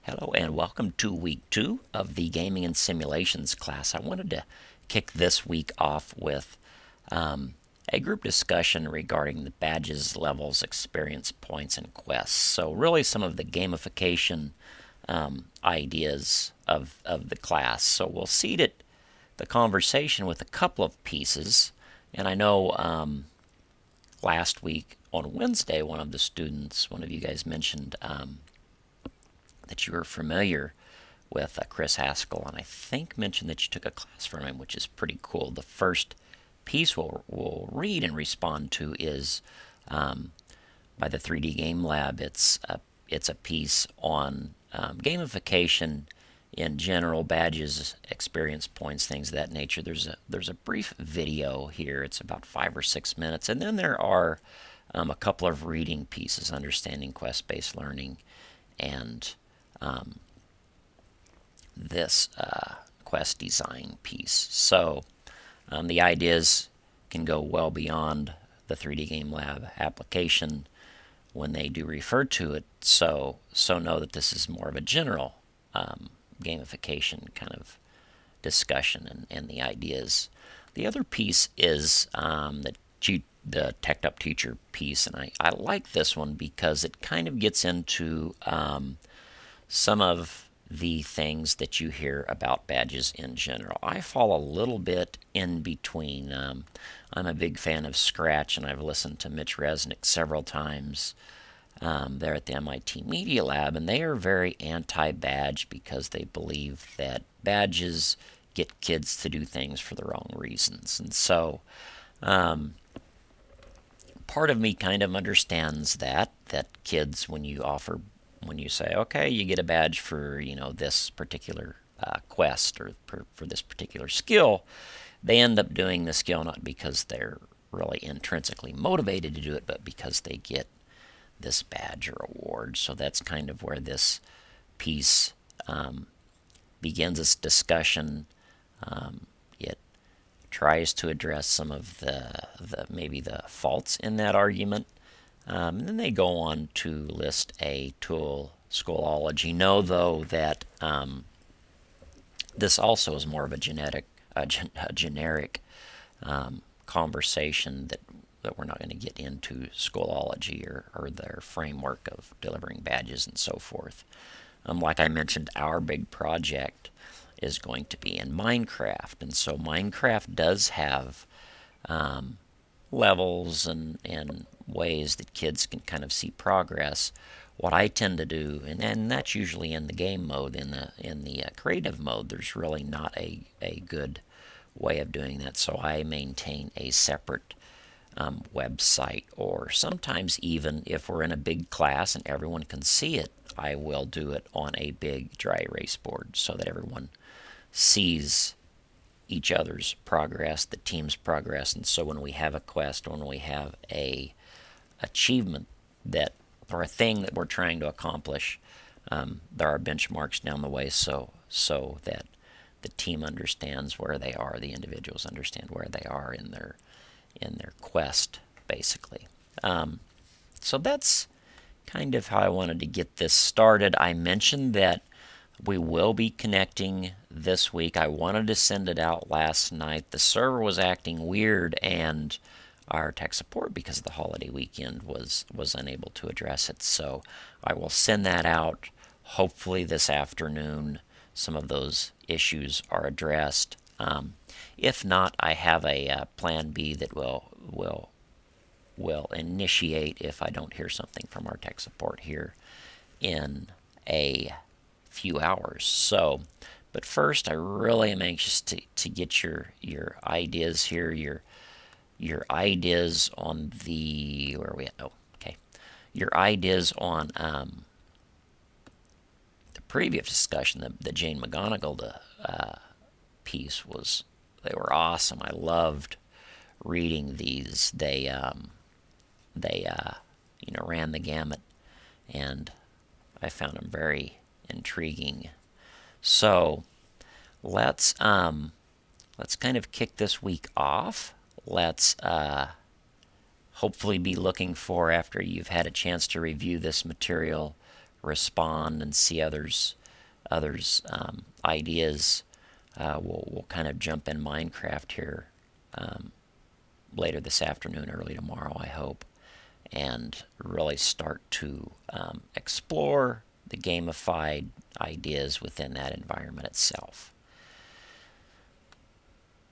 Hello and welcome to week 2 of the Gaming and Simulations class. I wanted to kick this week off with a group discussion regarding the badges, levels, experience points, and quests. So really some of the gamification ideas of the class. So we'll seed it, the conversation with a couple of pieces. And I know last week on Wednesday, one of you guys mentioned that you were familiar with Chris Haskell, and I think mentioned that you took a class from him, which is pretty cool. The first piece we'll read and respond to is by the 3D Game Lab. It's a piece on gamification in general, badges, experience points, things of that nature. There's a brief video here. It's about 5 or 6 minutes, and then there are a couple of reading pieces, understanding quest-based learning, and this quest design piece. So the ideas can go well beyond the 3D Game Lab application when they do refer to it. So know that this is more of a general gamification kind of discussion and the ideas. The other piece is the Teched Up Teacher piece, and I like this one because it kind of gets into some of the things that you hear about badges in general. I fall a little bit in between. I'm a big fan of Scratch, and I've listened to Mitch Resnick several times there at the MIT Media Lab, and they are very anti-badge because they believe that badges get kids to do things for the wrong reasons. And so part of me kind of understands that kids, when you say, okay, you get a badge for this particular quest or for this particular skill, they end up doing the skill not because they're really intrinsically motivated to do it, but because they get this badge or award. So that's kind of where this piece begins its discussion. It tries to address some of the maybe the faults in that argument. And then they go on to list a tool, Schoolology. Know, though, that this also is more of a generic conversation that we're not going to get into Schoolology or their framework of delivering badges and so forth. Like I mentioned, our big project is going to be in Minecraft, and so Minecraft does have levels and ways that kids can kind of see progress. What I tend to do, and that's usually in the game mode, in the creative mode, there's really not a good way of doing that. So I maintain a separate website, or sometimes even if we're in a big class and everyone can see it, I will do it on a big dry erase board so that everyone sees each other's progress, the team's progress. And so when we have a quest, when we have a achievement that or a thing that we're trying to accomplish, there are benchmarks down the way so that the team understands where they are, the individuals understand where they are in their quest, basically. So that's kind of how I wanted to get this started. I mentioned that we will be connecting this week. I wanted to send it out last night. The server was acting weird, and our tech support, because of the holiday weekend, was unable to address it. So I will send that out hopefully this afternoon. Some of those issues are addressed. If not, I have a plan B that will initiate if I don't hear something from our tech support here in a few hours. So, but first, I really am anxious to get your ideas here, your ideas on the, where are we at? Oh, okay. Your ideas on the previous discussion, the Jane McGonigal piece they were awesome. I loved reading these. They ran the gamut, and I found them very intriguing. So let's kind of kick this week off. Let's hopefully be looking for, after you've had a chance to review this material, respond and see others ideas. We'll kind of jump in Minecraft here later this afternoon, early tomorrow, I hope, and really start to explore the gamified ideas within that environment itself.